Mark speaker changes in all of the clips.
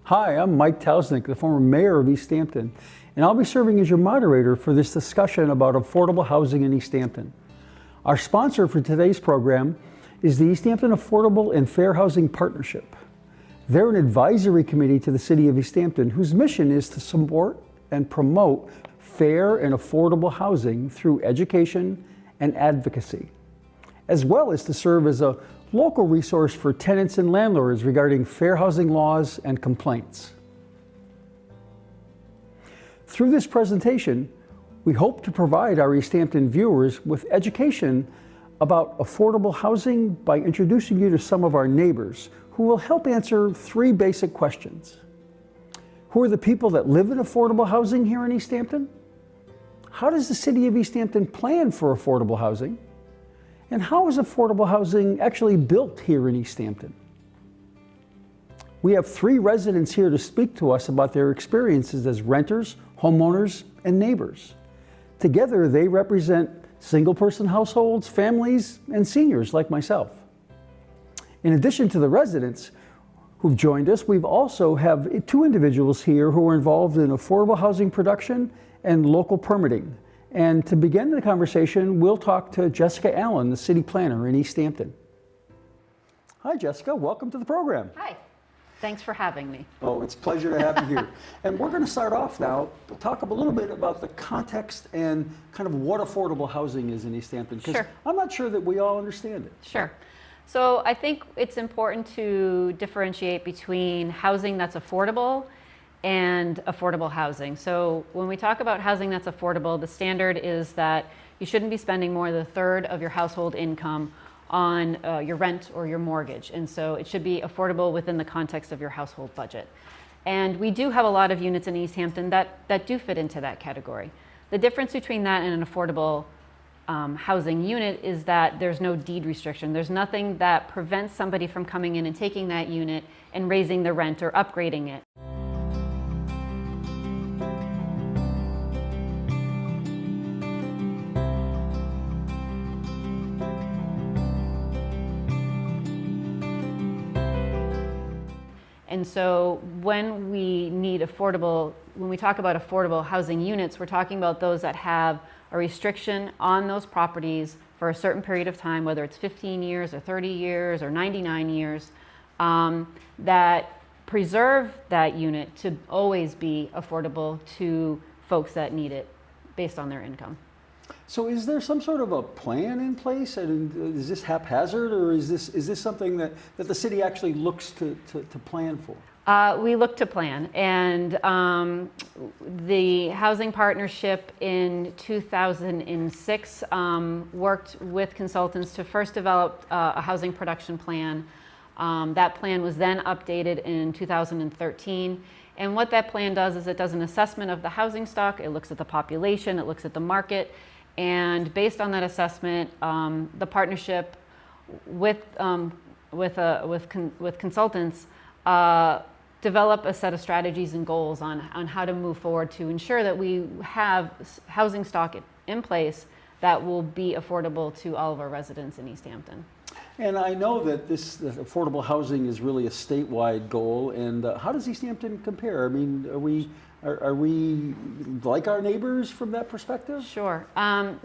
Speaker 1: Hi, I'm Mike Tausnick, the former mayor of Easthampton, and I'll be serving as your moderator for this discussion about affordable housing in Easthampton. Our sponsor for today's program is the Easthampton Affordable and Fair Housing Partnership. They're an advisory committee to the City of Easthampton whose mission is to support and promote fair and affordable housing through education and advocacy, as well as to serve as a local resource for tenants and landlords regarding fair housing laws and complaints. Through this presentation, we hope to provide our Easthampton viewers with education about affordable housing by introducing you to some of our neighbors who will help answer three basic questions. Who are the people that live in affordable housing here in Easthampton? How does the City of Easthampton plan for affordable housing? And how is affordable housing actually built here in Easthampton? We have three residents here to speak to us about their experiences as renters, homeowners, and neighbors. Together, they represent single-person households, families, and seniors like myself. In addition to the residents who've joined us, we've also have two individuals here who are involved in affordable housing production and local permitting. And to begin the conversation, we'll talk to Jessica Allen, the city planner in Easthampton. Hi, Jessica. Welcome to the program.
Speaker 2: Hi. Thanks for having me.
Speaker 1: Oh, it's a pleasure to have you here. And we're going to start off now, talk a little bit about the context and kind of what affordable housing is in Easthampton, because
Speaker 2: Sure.
Speaker 1: I'm not sure that we all understand it.
Speaker 2: Sure. So I think it's important to differentiate between housing that's affordable and affordable housing. So when we talk about housing that's affordable, the standard is that you shouldn't be spending more than a third of your household income on your rent or your mortgage. And so it should be affordable within the context of your household budget. And we do have a lot of units in Easthampton that do fit into that category. The difference between that and an affordable housing unit is that there's no deed restriction. There's nothing that prevents somebody from coming in and taking that unit and raising the rent or upgrading it. And so when we talk about affordable housing units, we're talking about those that have a restriction on those properties for a certain period of time, whether it's 15 years or 30 years or 99 years, that preserve that unit to always be affordable to folks that need it based on their income.
Speaker 1: So is there some sort of a plan in place? And is this haphazard, or is this something that the city actually looks to plan for?
Speaker 2: We look to plan, and the Housing Partnership in 2006 worked with consultants to first develop a housing production plan. That plan was then updated in 2013. And what that plan does is it does an assessment of the housing stock. It looks at the population, it looks at the market. And based on that assessment, the partnership with consultants develop a set of strategies and goals on how to move forward to ensure that we have housing stock in place that will be affordable to all of our residents in Easthampton.
Speaker 1: And I know that this affordable housing is really a statewide goal. And how does Easthampton compare? I mean, are we like our neighbors from that perspective?
Speaker 2: Sure.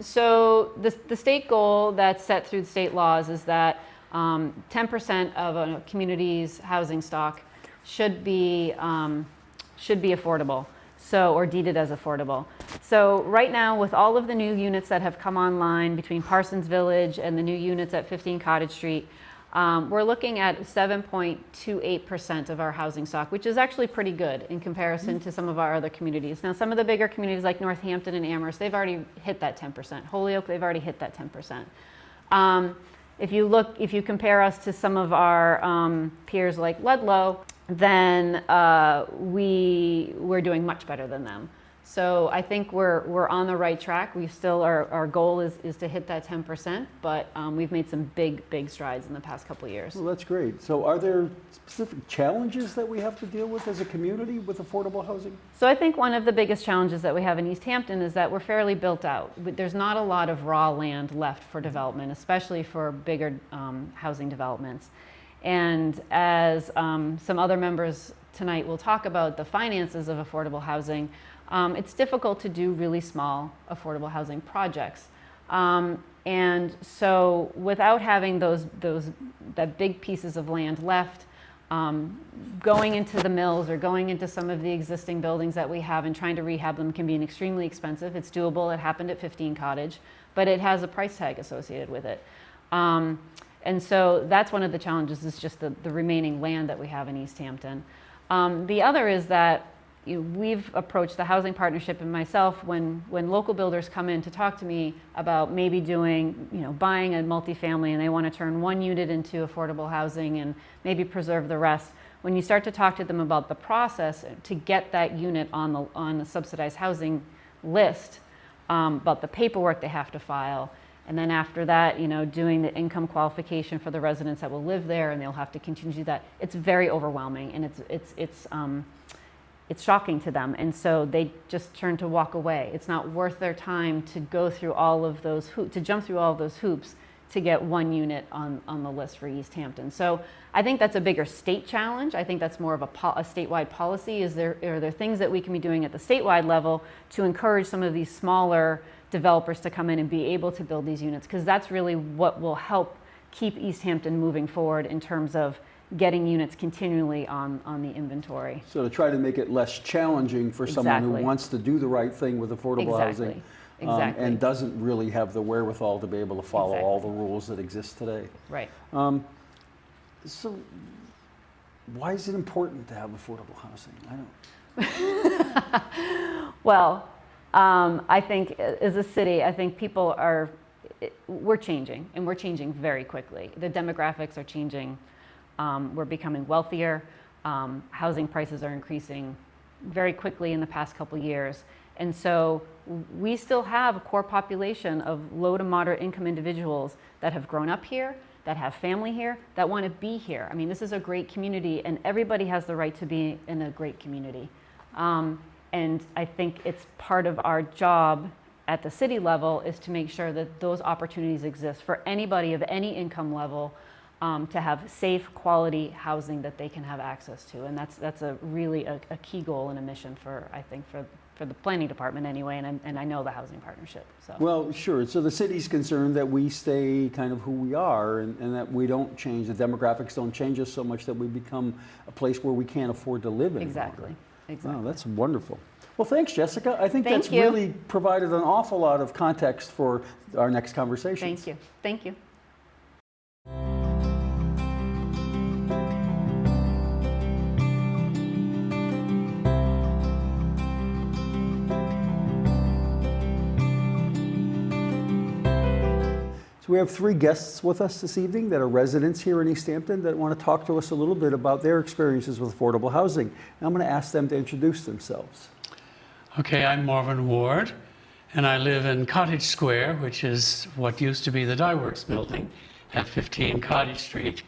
Speaker 2: So the state goal that's set through the state laws is that 10% of a community's housing stock should be affordable, or deeded as affordable. So right now, with all of the new units that have come online between Parsons Village and the new units at 15 Cottage Street, we're looking at 7.28% of our housing stock, which is actually pretty good in comparison to some of our other communities. Now, some of the bigger communities like Northampton and Amherst, they've already hit that 10%. Holyoke, they've already hit that 10%. If you compare us to some of our peers like Ludlow, then we're doing much better than them. So I think we're on the right track. We still our goal is to hit that 10%, but we've made some big strides in the past couple of years.
Speaker 1: Well, that's great. So are there specific challenges that we have to deal with as a community with affordable housing?
Speaker 2: So I think one of the biggest challenges that we have in Easthampton is that we're fairly built out. There's not a lot of raw land left for development, especially for bigger housing developments. And as some other members tonight we'll talk about the finances of affordable housing, it's difficult to do really small affordable housing projects. And so without having that big pieces of land left, going into the mills or going into some of the existing buildings that we have and trying to rehab them can be extremely expensive. It's doable. It happened at 15 Cottage, but it has a price tag associated with it. And so that's one of the challenges, is just the remaining land that we have in Easthampton. The other is that we've approached the Housing Partnership and myself when local builders come in to talk to me about maybe doing, buying a multifamily and they want to turn one unit into affordable housing and maybe preserve the rest. When you start to talk to them about the process to get that unit on the subsidized housing list, about the paperwork they have to file, and then after that, doing the income qualification for the residents that will live there, and they'll have to continue to do that. It's very overwhelming, and it's shocking to them, and so they just turn to walk away. It's not worth their time to go through all of those to jump through all of those hoops to get one unit on the list for Easthampton. So I think that's a bigger state challenge. I think that's more of a statewide policy. Are there things that we can be doing at the statewide level to encourage some of these smaller developers to come in and be able to build these units? Because that's really what will help keep Easthampton moving forward in terms of getting units continually on the inventory.
Speaker 1: So to try to make it less challenging for someone who wants to do the right thing with affordable housing and doesn't really have the wherewithal to be able to follow all the rules that exist today.
Speaker 2: Right.
Speaker 1: So why is it important to have affordable housing? I don't.
Speaker 2: Well, I think as a city, I think people we're changing, and we're changing very quickly. The demographics are changing. We're becoming wealthier. Housing prices are increasing very quickly in the past couple years. And so we still have a core population of low to moderate income individuals that have grown up here, that have family here, that want to be here. I mean, this is a great community, and everybody has the right to be in a great community. And I think it's part of our job at the city level is to make sure that those opportunities exist for anybody of any income level, to have safe, quality housing that they can have access to. And that's a really a key goal and a mission for the planning department anyway, and I know the Housing Partnership. So.
Speaker 1: Well, sure. So the city's concerned that we stay kind of who we are and that we don't change. The demographics don't change us so much that we become a place where we can't afford to live anymore.
Speaker 2: Exactly.
Speaker 1: Wow, that's wonderful. Well, thanks, Jessica. I think that's really provided an awful lot of context for our next conversation.
Speaker 2: Thank you. Thank you.
Speaker 1: So we have three guests with us this evening that are residents here in Easthampton that want to talk to us a little bit about their experiences with affordable housing. And I'm going to ask them to introduce themselves.
Speaker 3: Okay, I'm Marvin Ward, and I live in Cottage Square, which is what used to be the Dye Works building at 15 Cottage Street.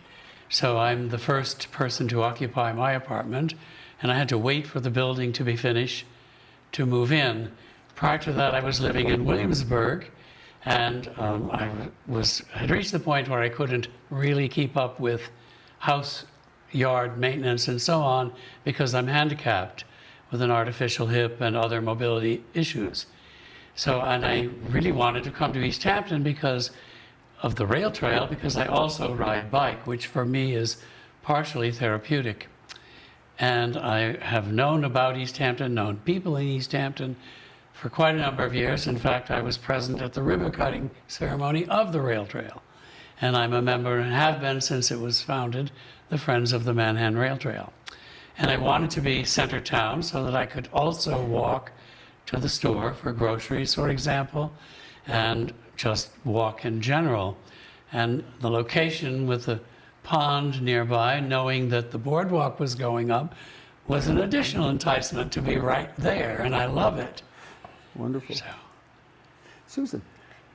Speaker 3: So I'm the first person to occupy my apartment, and I had to wait for the building to be finished to move in. Prior to that, I was living in Williamsburg, and I had reached the point where I couldn't really keep up with house, yard maintenance, and so on, because I'm handicapped with an artificial hip and other mobility issues. So, and I really wanted to come to Easthampton because of the rail trail, because I also ride bike, which for me is partially therapeutic. And I have known about Easthampton, known people in Easthampton for quite a number of years. In fact, I was present at the ribbon cutting ceremony of the rail trail. And I'm a member, and have been since it was founded, the Friends of the Manhattan Rail Trail. And I wanted to be center town so that I could also walk to the store for groceries, for example, and just walk in general. And the location with the pond nearby, knowing that the boardwalk was going up, was an additional enticement to be right there, and I love it.
Speaker 1: Wonderful.
Speaker 3: So.
Speaker 1: Susan.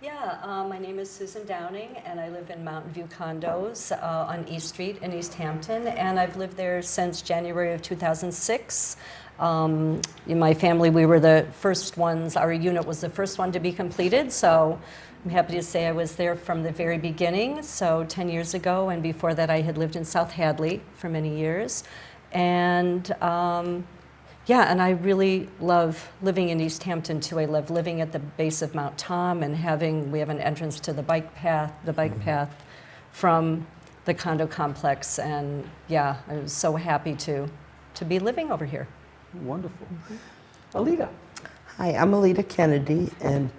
Speaker 4: Yeah, my name is Susan Downing, and I live in Mountain View Condos on East Street in Easthampton, and I've lived there since January of 2006. In my family, we were the first ones, our unit was the first one to be completed, so I'm happy to say I was there from the very beginning, so 10 years ago, and before that I had lived in South Hadley for many years. And yeah, and I really love living in Easthampton too. I love living at the base of Mount Tom and we have an entrance to the bike path from the condo complex. And yeah, I was so happy to be living over here.
Speaker 1: Wonderful. Alita.
Speaker 5: Hi, I'm Alita Kennedy, and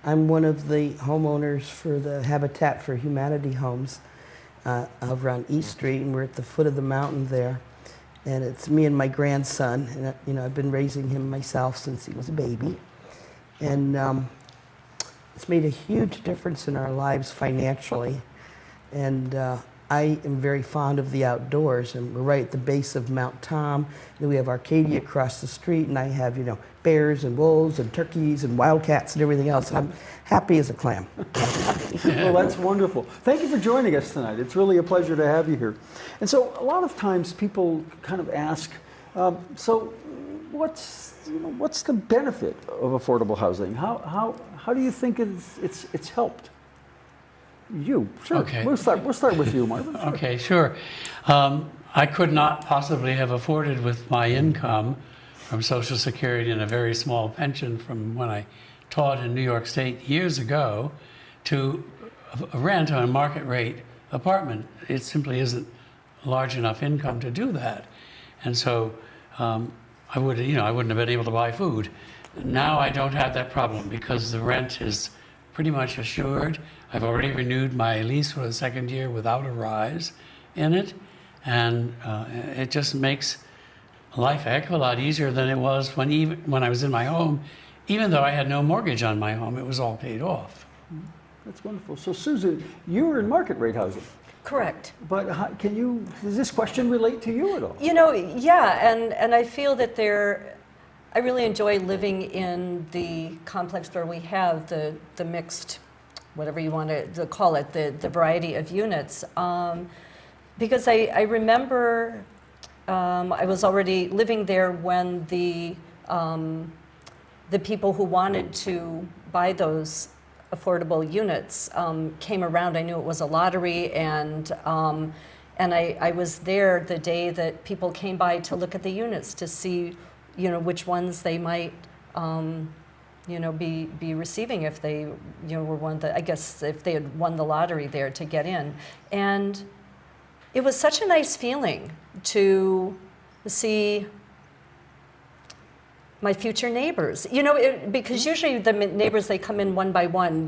Speaker 5: I'm one of the homeowners for the Habitat for Humanity homes over on East Street, and we're at the foot of the mountain there. And it's me and my grandson, and I've been raising him myself since he was a baby. And it's made a huge difference in our lives financially. And I am very fond of the outdoors, and we're right at the base of Mount Tom. And we have Arcadia across the street, and I have, bears and wolves and turkeys and wildcats and everything else. I'm happy as a clam.
Speaker 1: Well, that's wonderful. Thank you for joining us tonight. It's really a pleasure to have you here. And so a lot of times people kind of ask, so what's the benefit of affordable housing? How do you think it's helped? You, sure.
Speaker 3: Okay.
Speaker 1: We'll start with you, Marvin. Sure.
Speaker 3: Okay, sure. I could not possibly have afforded with my income from Social Security and a very small pension from when I taught in New York State years ago to rent a market rate apartment. It simply isn't a large enough income to do that. And so I wouldn't have been able to buy food. Now I don't have that problem because the rent is pretty much assured. I've already renewed my lease for the second year without a rise in it. And it just makes life a heck of a lot easier than it was when I was in my home. Even though I had no mortgage on my home, it was all paid off.
Speaker 1: That's wonderful. So Susan, you were in market rate housing.
Speaker 4: Correct.
Speaker 1: But does this question relate to you at all?
Speaker 4: Yeah, and I feel that I really enjoy living in the complex where we have the mixed, whatever you want to call it, the variety of units. Because I remember I was already living there when the people who wanted to buy those affordable units came around. I knew it was a lottery, and I was there the day that people came by to look at the units to see, which ones they might, be receiving if they, were I guess if they had won the lottery there to get in. And it was such a nice feeling to see my future neighbors, because usually the neighbors, they come in one by one,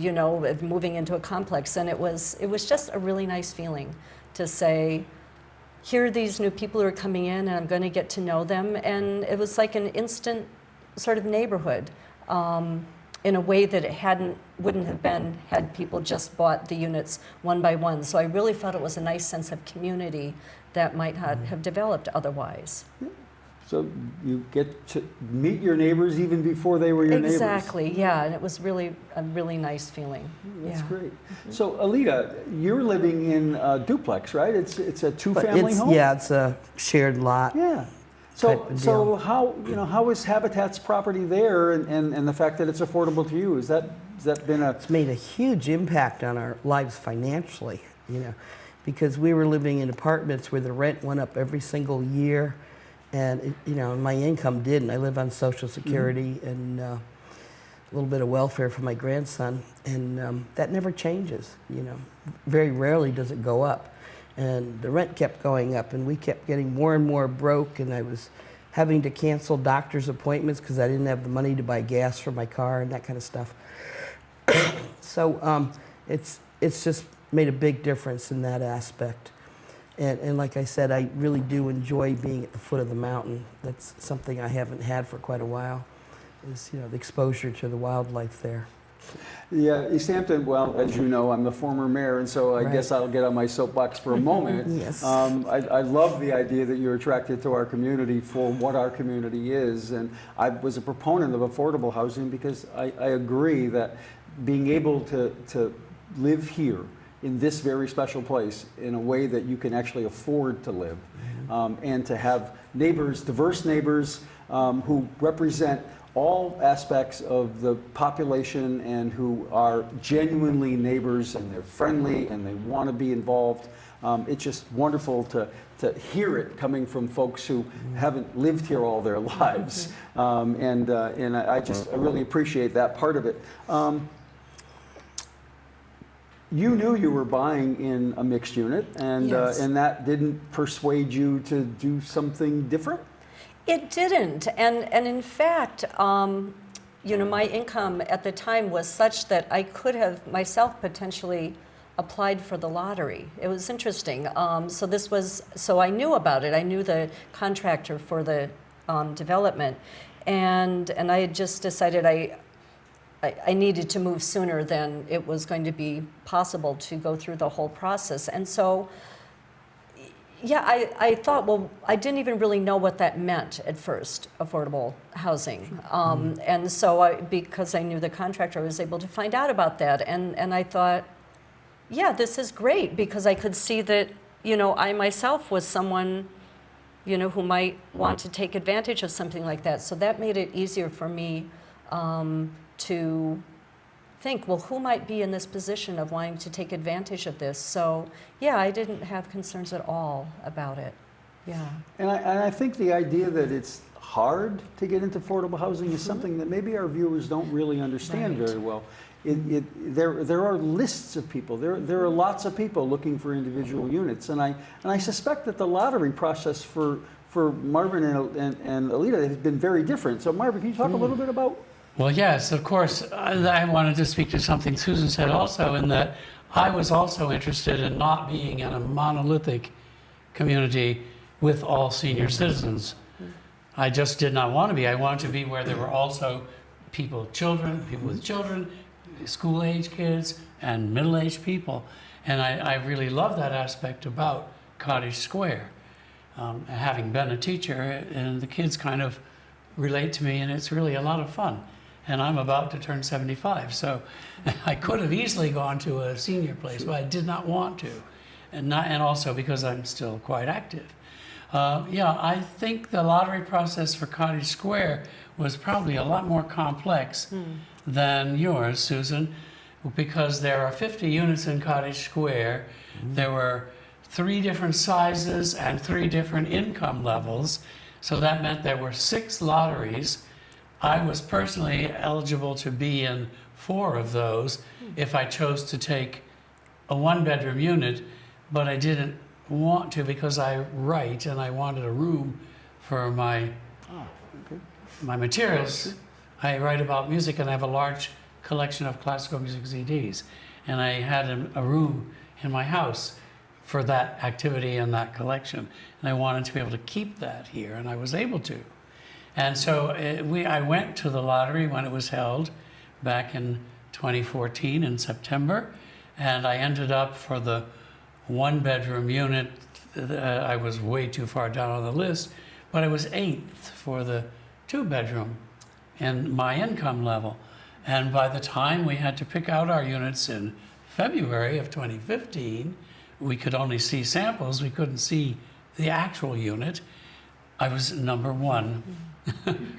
Speaker 4: moving into a complex, and it was just a really nice feeling to say, here are these new people who are coming in, and I'm going to get to know them, and it was like an instant sort of neighborhood, in a way that it wouldn't have been had people just bought the units one by one. So I really felt it was a nice sense of community that might not have developed otherwise.
Speaker 1: So you get to meet your neighbors even before they were your neighbors.
Speaker 4: Exactly, yeah, and it was really a really nice feeling.
Speaker 1: That's
Speaker 4: Yeah.
Speaker 1: great. So Alita, you're living in a duplex, right? It's a two-family home?
Speaker 5: Yeah, it's a shared lot.
Speaker 1: Yeah.
Speaker 5: type
Speaker 1: So
Speaker 5: of
Speaker 1: so
Speaker 5: deal.
Speaker 1: how is Habitat's property there and the fact that it's affordable to you? Has that been a...
Speaker 5: It's made a huge impact on our lives financially, because we were living in apartments where the rent went up every single year, and my income didn't. I live on Social Security and a little bit of welfare for my grandson, and that never changes. Very rarely does it go up, and the rent kept going up, and we kept getting more and more broke, and I was having to cancel doctor's appointments because I didn't have the money to buy gas for my car and that kind of stuff. So it's just made a big difference in that aspect. And like I said, I really do enjoy being at the foot of the mountain. That's something I haven't had for quite a while, is the exposure to the wildlife there.
Speaker 1: Yeah, Easthampton, well, as you know, I'm the former mayor, and so I guess I'll get on my soapbox for a moment.
Speaker 5: Yes.
Speaker 1: I love the idea that you're attracted to our community for what our community is, and I was a proponent of affordable housing because I agree that being able to live here in this very special place in a way that you can actually afford to live, and to have neighbors, diverse neighbors, who represent all aspects of the population and who are genuinely neighbors and they're friendly and they want to be involved. It's just wonderful to hear it coming from folks who haven't lived here all their lives. And I really appreciate that part of it. You knew you were buying in a mixed unit, and
Speaker 4: Yes.
Speaker 1: and that didn't persuade you to do something different?
Speaker 4: It didn't, and in fact, you know, my income at the time was such that I could have myself potentially applied for the lottery. It was interesting. So I knew about it. I knew the contractor for the development, and I had just decided I needed to move sooner than it was going to be possible to go through the whole process. And so, yeah, I thought, well, I didn't even really know what that meant at first, affordable housing. And so because I knew the contractor, I was able to find out about that. And I thought, yeah, this is great, because I could see that, you know, I myself was someone, you know, who might want to take advantage of something like that. So that made it easier for me to think, well, who might be in this position of wanting to take advantage of this? So, yeah, I didn't have concerns at all about it. Yeah.
Speaker 1: And I think the idea that it's hard to get into affordable housing is something that maybe our viewers don't really understand
Speaker 4: Right.
Speaker 1: very well. There are lists of people. There are lots of people looking for individual units, and I suspect that the lottery process for Marvin and Alita has been very different. So Marvin, can you talk a little bit about?
Speaker 3: Well, yes, of course. I wanted to speak to something Susan said also, in that I was also interested in not being in a monolithic community with all senior citizens. I just did not want to be. I wanted to be where there were also people with children, school-age kids, and middle-aged people. And I really love that aspect about Cottage Square. Having been a teacher, and the kids kind of relate to me, and it's really a lot of fun. And I'm about to turn 75, so I could have easily gone to a senior place, but I did not want to, and also because I'm still quite active. Yeah, I think the lottery process for Cottage Square was probably a lot more complex than yours, Susan, because there are 50 units in Cottage Square. There were 3 different sizes and 3 different income levels, so that meant there were 6 lotteries. I was personally eligible to be in 4 of those if I chose to take a 1-bedroom unit, but I didn't want to because I write and I wanted a room for my materials. I write about music and I have a large collection of classical music CDs, and I had a room in my house for that activity and that collection, and I wanted to be able to keep that here, and I was able to. And so I went to the lottery when it was held back in 2014 in September, and I ended up for the 1-bedroom unit. I was way too far down on the list, but I was 8th for the 2-bedroom in my income level. And by the time we had to pick out our units in February of 2015, we could only see samples, we couldn't see the actual unit. I was number 1.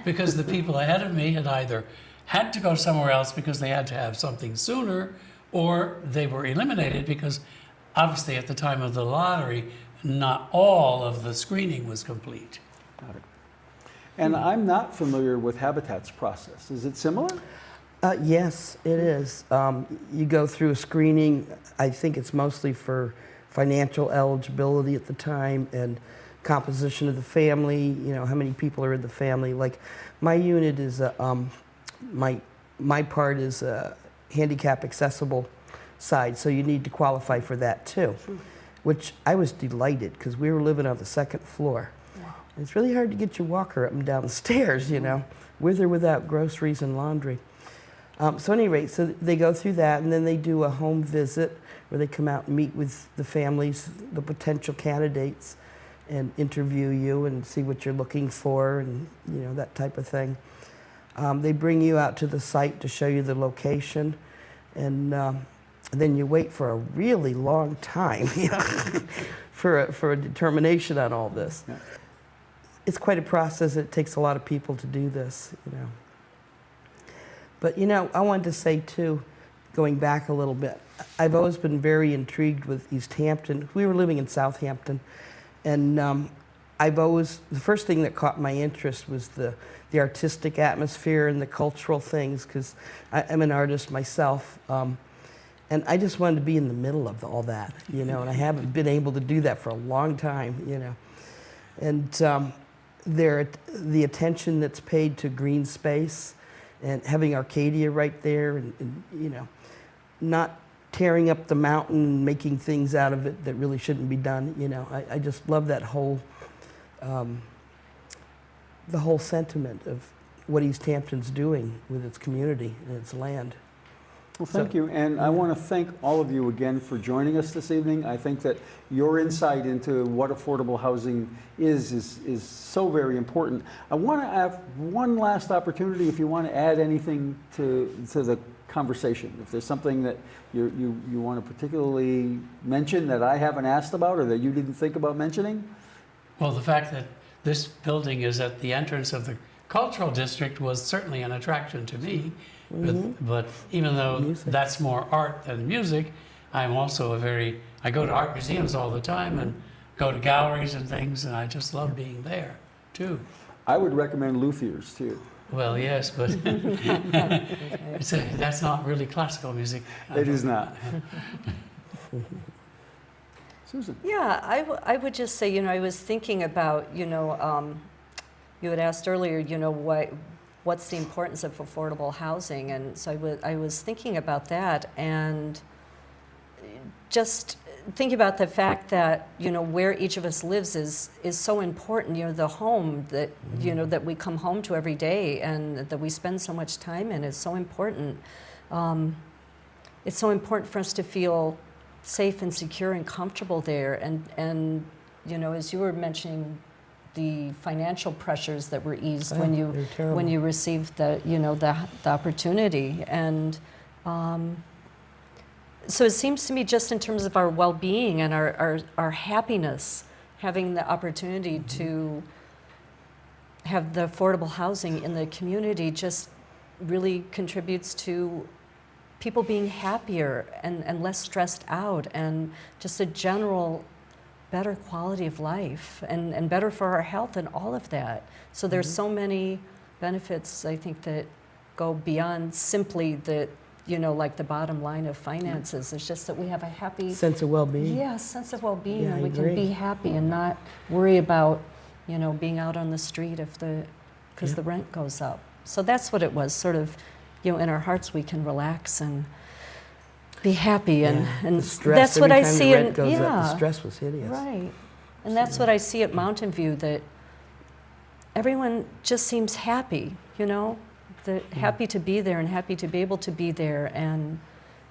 Speaker 3: Because the people ahead of me had either had to go somewhere else because they had to have something sooner, or they were eliminated because obviously at the time of the lottery, not all of the screening was complete.
Speaker 1: Got it. And I'm not familiar with Habitat's process. Is it similar?
Speaker 5: Yes, it is. You go through a screening. I think it's mostly for financial eligibility at the time and composition of the family, you know, how many people are in the family. Like my unit is, my part is a handicap accessible side, so you need to qualify for that too, which I was delighted because we were living on the 2nd floor. Wow. It's really hard to get your walker up and down the stairs, you know, with or without groceries and laundry. So at any rate, so they go through that, and then they do a home visit where they come out and meet with the families, the potential candidates, and interview you and see what you're looking for, and you know, that type of thing. They bring you out to the site to show you the location, and then you wait for a really long time for a determination on all this.
Speaker 1: Yeah.
Speaker 5: It's quite a process. It takes a lot of people to do this, you know. But you know, I wanted to say too, going back a little bit, I've always been very intrigued with Easthampton. We were living in Southampton, and the first thing that caught my interest was the artistic atmosphere and the cultural things, because I'm an artist myself. And I just wanted to be in the middle of all that, you know, and I haven't been able to do that for a long time, you know. And the attention that's paid to green space and having Arcadia right there, and you know, not tearing up the mountain and making things out of it that really shouldn't be done, you know. I just love that whole, the whole sentiment of what Easthampton's doing with its community and its land.
Speaker 1: Well, thank you, and I want to thank all of you again for joining us this evening. I think that your insight into what affordable housing is so very important. I want to have one last opportunity if you want to add anything to the conversation. If there's something that you want to particularly mention that I haven't asked about or that you didn't think about mentioning?
Speaker 3: Well, the fact that this building is at the entrance of the cultural district was certainly an attraction to me. But even though that's more art than music, I'm also I go to art museums all the time and go to galleries and things, and I just love being there too.
Speaker 1: I would recommend Luthier's too.
Speaker 3: Well, yes, but that's not really classical music.
Speaker 1: It is not. Susan.
Speaker 4: Yeah, I would just say, you know, I was thinking about, you know, you had asked earlier, you know, what's the importance of affordable housing, and so I was thinking about that, and just thinking about the fact that, you know, where each of us lives is so important. You know, the home that, you know, that we come home to every day and that we spend so much time in is so important. It's so important for us to feel safe and secure and comfortable there, and you know, as you were mentioning, the financial pressures that were eased when you received the, you know, the opportunity, and so it seems to me, just in terms of our well-being and our happiness, having the opportunity to have the affordable housing in the community just really contributes to people being happier and less stressed out, and just a general better quality of life, and better for our health and all of that. So there's so many benefits, I think, that go beyond simply the, you know, like the bottom line of finances. It's just that we have a happy
Speaker 5: Sense of well-being.
Speaker 4: Yeah, sense of well-being,
Speaker 5: Yeah,
Speaker 4: and we
Speaker 5: I
Speaker 4: can
Speaker 5: agree.
Speaker 4: be happy and not worry about, you know, being out on the street because the rent goes up. So that's what it was, sort of, you know, in our hearts we can relax and be happy, and
Speaker 5: The stress,
Speaker 4: that's what
Speaker 5: every
Speaker 4: I
Speaker 5: time
Speaker 4: see
Speaker 5: the rent
Speaker 4: in
Speaker 5: goes up, the stress was hideous.
Speaker 4: Right. And that's what I see at Mountain View, that everyone just seems happy, you know, happy to be there and happy to be able to be there. And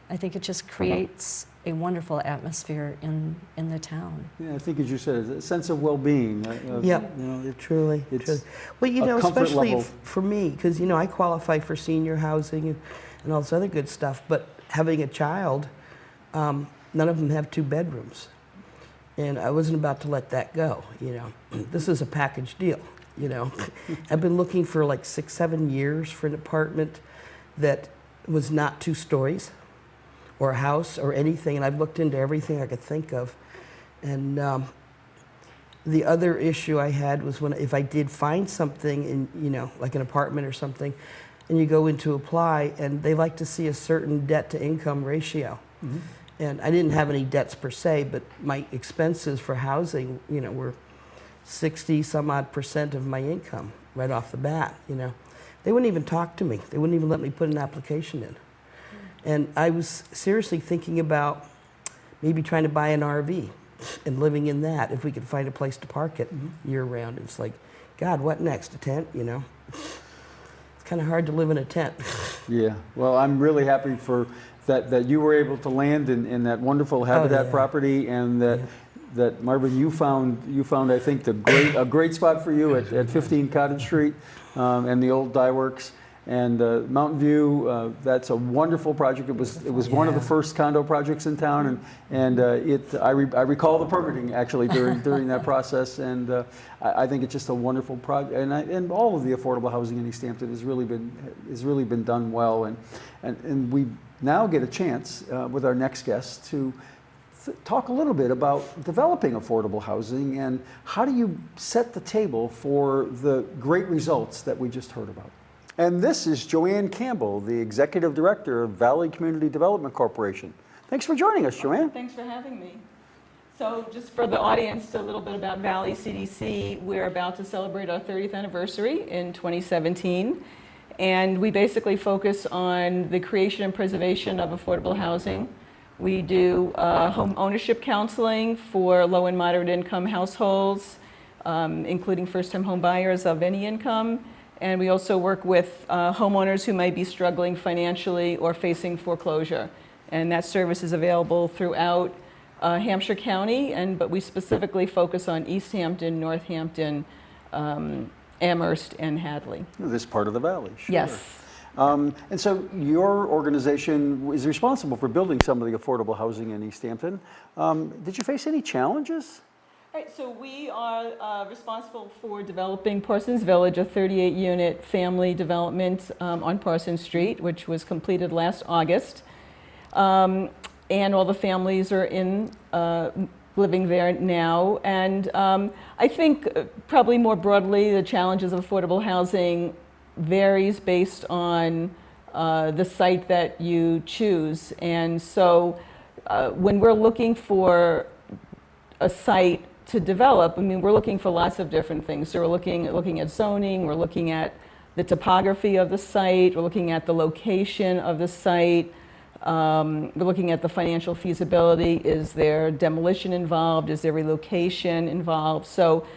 Speaker 4: I think it just creates a wonderful atmosphere in the town.
Speaker 1: Yeah, I think as you said, a sense of well-being.
Speaker 5: Yep,
Speaker 1: You know,
Speaker 5: truly.
Speaker 1: it's
Speaker 5: Well, you
Speaker 1: a
Speaker 5: know,
Speaker 1: comfort
Speaker 5: especially
Speaker 1: level.
Speaker 5: for me, because, you know, I qualify for senior housing and all this other good stuff, but having a child, none of them have 2 bedrooms. And I wasn't about to let that go, you know. This is a package deal, you know. I've been looking for like 6, 7 years for an apartment that was not 2 stories or a house or anything, and I've looked into everything I could think of. And the other issue I had was if I did find something in, you know, like an apartment or something, and you go in to apply, and they like to see a certain debt-to-income ratio.
Speaker 1: Mm-hmm.
Speaker 5: And I didn't have any debts per se, but my expenses for housing, you know, were 60-some-odd% of my income right off the bat, you know. They wouldn't even talk to me. They wouldn't even let me put an application in. And I was seriously thinking about maybe trying to buy an RV and living in that if we could find a place to park it year-round. It's like, God, what next? A tent, you know? It's kind of hard to live in a tent.
Speaker 1: Yeah, well, I'm really happy for that you were able to land in that wonderful Habitat
Speaker 5: yeah.
Speaker 1: property, and that Marvin, you found I think a great spot for you at 15 Cottage Street and the old dye works. And Mountain View, that's a wonderful project. It was one of the first condo projects in town, and I recall the permitting actually during that process, and I think it's just a wonderful project. And all of the affordable housing in Easthampton has really been done well, and we now get a chance with our next guest to talk a little bit about developing affordable housing and how do you set the table for the great results that we just heard about. And this is Joanne Campbell, the Executive Director of Valley Community Development Corporation. Thanks for joining us, Joanne.
Speaker 6: Thanks for having me. So just for the audience, a little bit about Valley CDC. We're about to celebrate our 30th anniversary in 2017. And we basically focus on the creation and preservation of affordable housing. We do home ownership counseling for low and moderate income households, including first-time home buyers of any income. And we also work with homeowners who might be struggling financially or facing foreclosure. And that service is available throughout Hampshire County, but we specifically focus on Easthampton, Northampton, Amherst, and Hadley.
Speaker 1: This part of the valley, sure.
Speaker 6: Yes.
Speaker 1: And so your organization is responsible for building some of the affordable housing in Easthampton. Did you face any challenges?
Speaker 6: Right, so we are responsible for developing Parsons Village, a 38-unit family development on Parsons Street, which was completed last August. And all the families are living there now. And I think probably more broadly, the challenges of affordable housing varies based on the site that you choose. And so when we're looking for a site to develop, I mean, we're looking for lots of different things. So we're looking at zoning, we're looking at the topography of the site, we're looking at the location of the site, we're looking at the financial feasibility. Is there demolition involved? Is there relocation involved? So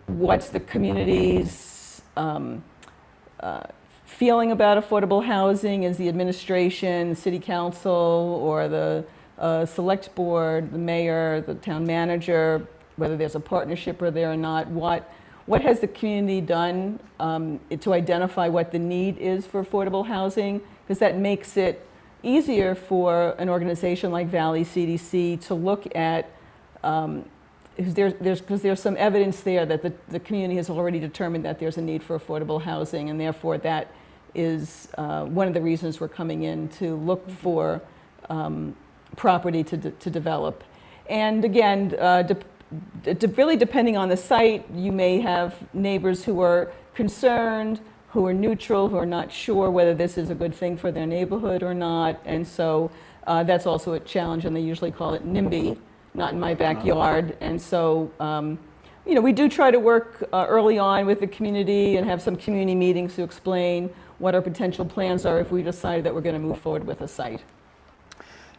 Speaker 6: what's the community's feeling about affordable housing? Is the administration, the city council, or the select board, the mayor, the town manager, whether there's a partnership or there or not, what has the community done to identify what the need is for affordable housing? Because that makes it easier for an organization like Valley CDC to look at, because there's some evidence there that the community has already determined that there's a need for affordable housing, and therefore that is one of the reasons we're coming in to look for property to develop. And again, really depending on the site, you may have neighbors who are concerned, who are neutral, who are not sure whether this is a good thing for their neighborhood or not. And so that's also a challenge, and they usually call it NIMBY, not in my backyard. And so, we do try to work early on with the community and have some community meetings to explain what our potential plans are if we decide that we're going to move forward with a site.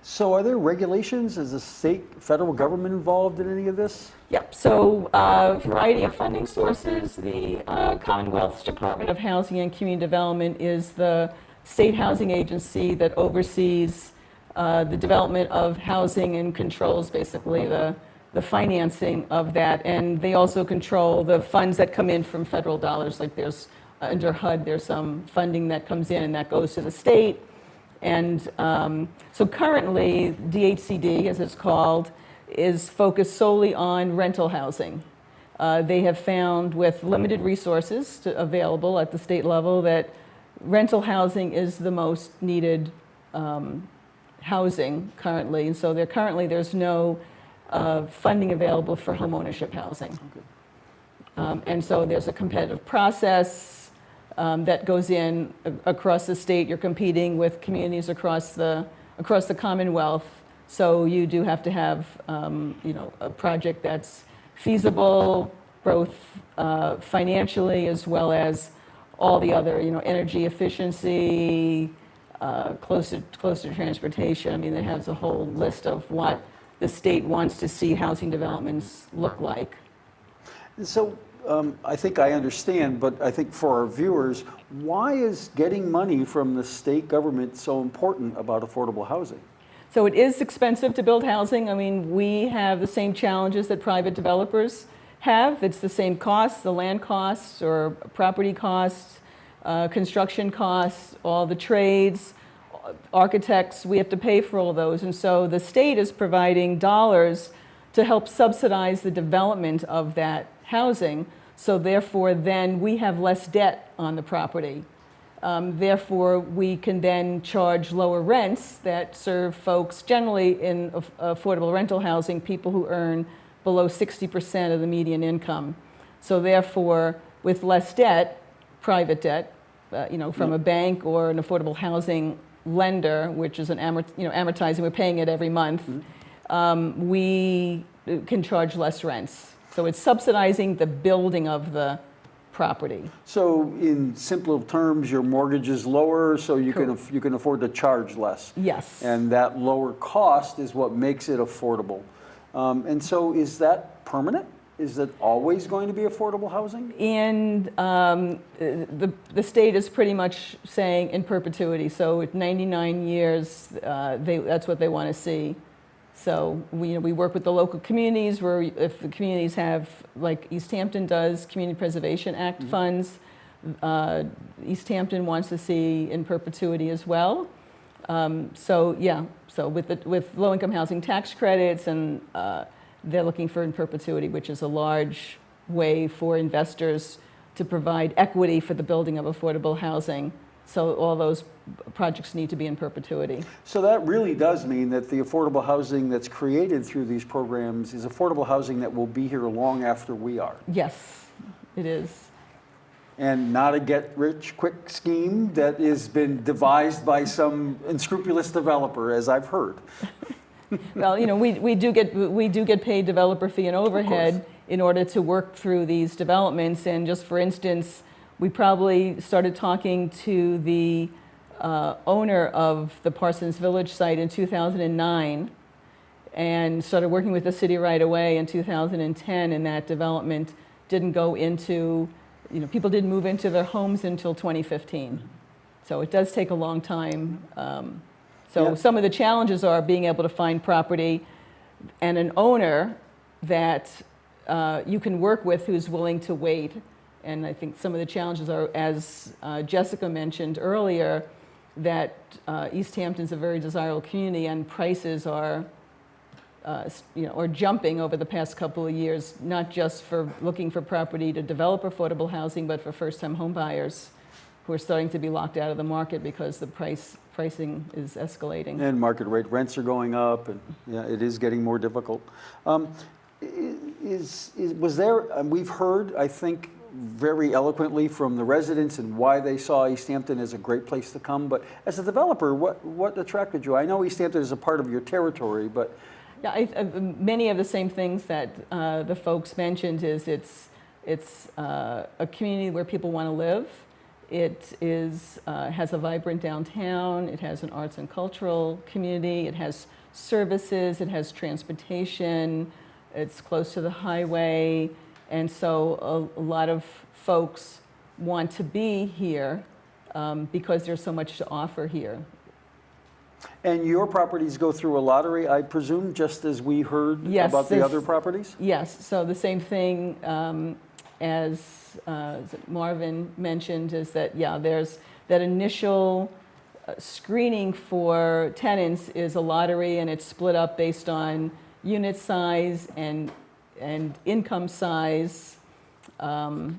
Speaker 1: So are there regulations? Is the state, federal government involved in any of this?
Speaker 6: Yep, so a variety of funding sources. The Commonwealth's Department of Housing and Community Development is the state housing agency that oversees the development of housing and controls basically the financing of that. And they also control the funds that come in from federal dollars. Like there's, under HUD, there's some funding that comes in and that goes to the state. And so currently, DHCD, as it's called, is focused solely on rental housing. They have found with limited resources available at the state level that rental housing is the most needed housing currently. And so there's no funding available for home ownership housing. And so there's a competitive process that goes in across the state. You're competing with communities across the Commonwealth, so you do have to have a project that's feasible, both financially as well as all the other energy efficiency, close to transportation. I mean, it has a whole list of what the state wants to see housing developments look like.
Speaker 1: So I think I understand, but I think for our viewers, why is getting money from the state government so important about affordable housing?
Speaker 6: So it is expensive to build housing. I mean, we have the same challenges that private developers have. It's the same costs, the land costs or property costs. construction costs, all the trades, architects, we have to pay for all those. And so the state is providing dollars to help subsidize the development of that housing. So therefore, then we have less debt on the property. Therefore, we can then charge lower rents that serve folks generally in affordable rental housing, people who earn below 60% of the median income. So therefore, with less debt, private debt, from a bank or an affordable housing lender, which is amortizing, we're paying it every month, we can charge less rents. So it's subsidizing the building of the property.
Speaker 1: So in simple terms, your mortgage is lower, so you can afford to charge less.
Speaker 6: Yes.
Speaker 1: And that lower cost is what makes it affordable. And so is that permanent? Is it always going to be affordable housing?
Speaker 6: And the state is pretty much saying in perpetuity. So at 99 years, that's what they want to see. So we work with the local communities where if the communities have, like Easthampton does, Community Preservation Act funds, Easthampton wants to see in perpetuity as well. So with low-income housing tax credits, and they're looking for in perpetuity, which is a large way for investors to provide equity for the building of affordable housing. So all those projects need to be in perpetuity.
Speaker 1: So that really does mean that the affordable housing that's created through these programs is affordable housing that will be here long after we are.
Speaker 6: Yes, it is.
Speaker 1: And not a get-rich-quick scheme that has been devised by some unscrupulous developer, as I've heard.
Speaker 6: Well, we do get paid developer fee and overhead in order to work through these developments. And just for instance, we probably started talking to the owner of the Parsons Village site in 2009 and started working with the city right away in 2010, and that development didn't go into, people didn't move into their homes until 2015. So it does take a long time. Some of the challenges are being able to find property and an owner that you can work with who's willing to wait. And I think some of the challenges are, as Jessica mentioned earlier, that Easthampton's a very desirable community, and prices are jumping over the past couple of years, not just for looking for property to develop affordable housing, but for first-time home buyers who are starting to be locked out of the market because the pricing is escalating.
Speaker 1: And market rate rents are going up, and it is getting more difficult. Was there, we've heard, I think, very eloquently from the residents and why they saw Easthampton as a great place to come, but as a developer, what attracted you? I know Easthampton is a part of your territory, but...
Speaker 6: Yeah, many of the same things that the folks mentioned is it's a community where people want to live. It has a vibrant downtown, it has an arts and cultural community, it has services, it has transportation, it's close to the highway, and so a lot of folks want to be here because there's so much to offer here.
Speaker 1: And your properties go through a lottery, I presume, just as we heard about the other properties?
Speaker 6: Yes, so the same thing as Marvin mentioned is that, there's that initial screening for tenants is a lottery, and it's split up based on unit size and income size. So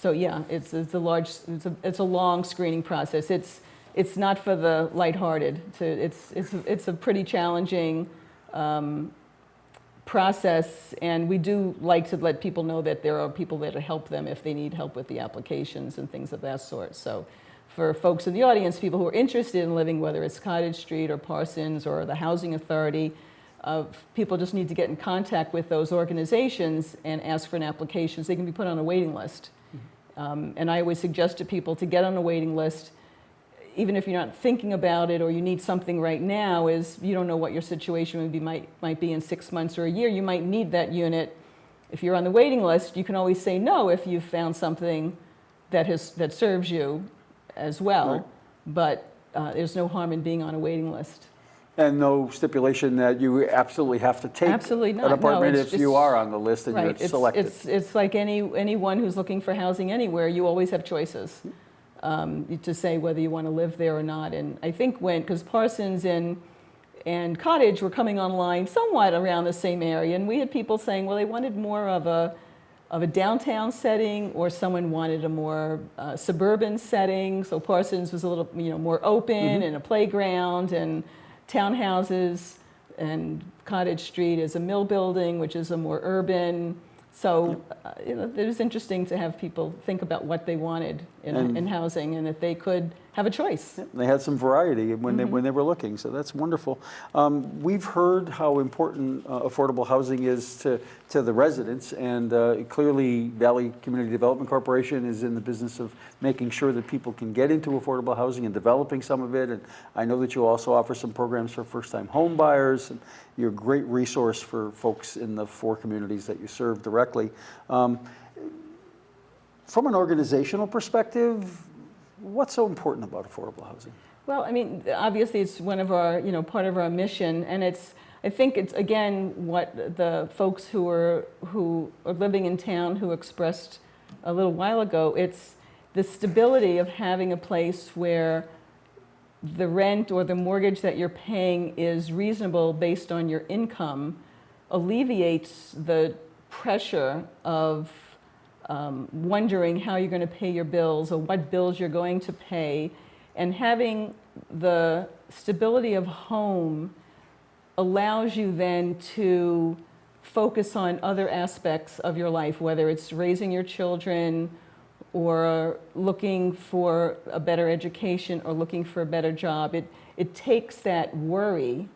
Speaker 6: it's a long screening process. It's not for the lighthearted. It's a pretty challenging process, and we do like to let people know that there are people that help them if they need help with the applications and things of that sort. So for folks in the audience, people who are interested in living, whether it's Cottage Street or Parsons or the Housing Authority, people just need to get in contact with those organizations and ask for an application so they can be put on a waiting list. And I always suggest to people to get on a waiting list, even if you're not thinking about it or you need something right now, is you don't know what your situation might be in 6 months or a year. You might need that unit. If you're on the waiting list, you can always say no if you've found something that serves you as well.
Speaker 1: Right.
Speaker 6: But there's no harm in being on a waiting list.
Speaker 1: And no stipulation that you absolutely have to take
Speaker 6: Absolutely not.
Speaker 1: an apartment
Speaker 6: No,
Speaker 1: if you are on the list and you're selected.
Speaker 6: It's like anyone who's looking for housing anywhere. You always have choices. to say whether you want to live there or not. And I think because Parsons and Cottage were coming online somewhat around the same area, and we had people saying, well, they wanted more of a downtown setting, or someone wanted a more suburban setting. So Parsons was a little more open, and a playground and townhouses, and Cottage Street is a mill building, which is a more urban. So it was interesting to have people think about what they wanted in housing, and that they could have a choice.
Speaker 1: They had some variety when they were looking, so that's wonderful. We've heard how important affordable housing is to the residents, and clearly Valley Community Development Corporation is in the business of making sure that people can get into affordable housing and developing some of it. And I know that you also offer some programs for first-time home buyers, and you're a great resource for folks in the 4 communities that you serve directly. From an organizational perspective, what's so important about affordable housing?
Speaker 6: Well, I mean, obviously it's one of our, part of our mission, and I think it's, again, what the folks who are living in town who expressed a little while ago. It's the stability of having a place where the rent or the mortgage that you're paying is reasonable based on your income, alleviates the pressure of wondering how you're going to pay your bills or what bills you're going to pay. And having the stability of home allows you then to focus on other aspects of your life, whether it's raising your children or looking for a better education or looking for a better job. It takes that worry,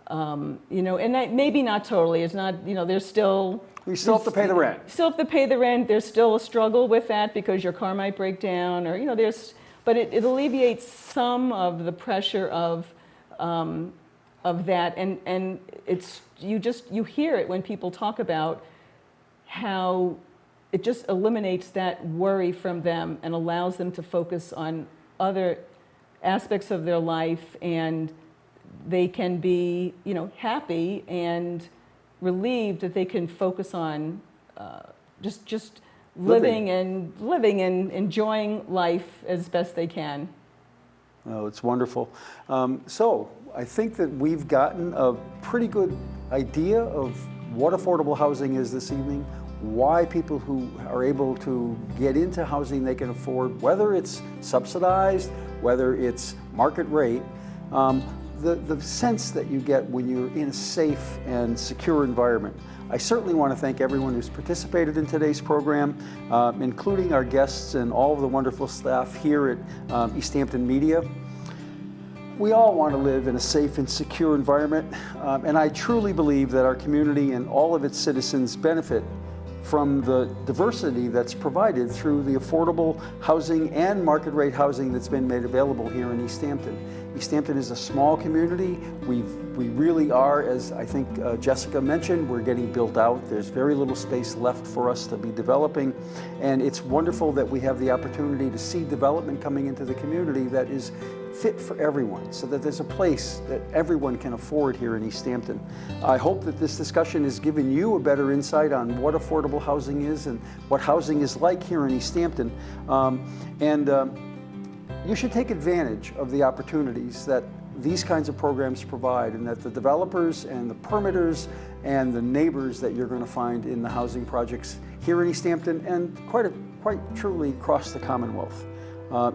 Speaker 6: and that maybe not totally. It's not, there's still...
Speaker 1: You still have to pay the rent.
Speaker 6: Still have to pay the rent. There's still a struggle with that because your car might break down, or but it alleviates some of the pressure of that, and it's you hear it when people talk about how it just eliminates that worry from them and allows them to focus on other aspects of their life, and they can be happy and relieved that they can focus on just living and enjoying life as best they can.
Speaker 1: Oh, it's wonderful. So I think that we've gotten a pretty good idea of what affordable housing is this evening, why people who are able to get into housing they can afford, whether it's subsidized, whether it's market rate, the sense that you get when you're in a safe and secure environment. I certainly want to thank everyone who's participated in today's program, including our guests and all of the wonderful staff here at Easthampton Media. We all want to live in a safe and secure environment, and I truly believe that our community and all of its citizens benefit from the diversity that's provided through the affordable housing and market rate housing that's been made available here in Easthampton. Easthampton is a small community. We really are, as I think Jessica mentioned, we're getting built out. There's very little space left for us to be developing, and it's wonderful that we have the opportunity to see development coming into the community that is fit for everyone, so that there's a place that everyone can afford here in Easthampton. I hope that this discussion has given you a better insight on what affordable housing is and what housing is like here in Easthampton. You should take advantage of the opportunities that these kinds of programs provide, and that the developers and the permitters and the neighbors that you're going to find in the housing projects here in Easthampton and quite truly across the Commonwealth.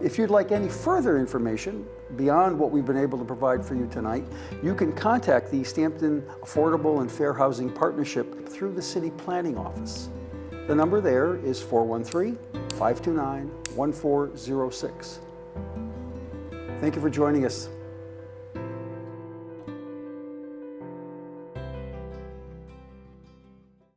Speaker 1: If you'd like any further information beyond what we've been able to provide for you tonight, you can contact the Easthampton Affordable and Fair Housing Partnership through the City Planning Office. The number there is 413-529-1406. Thank you for joining us.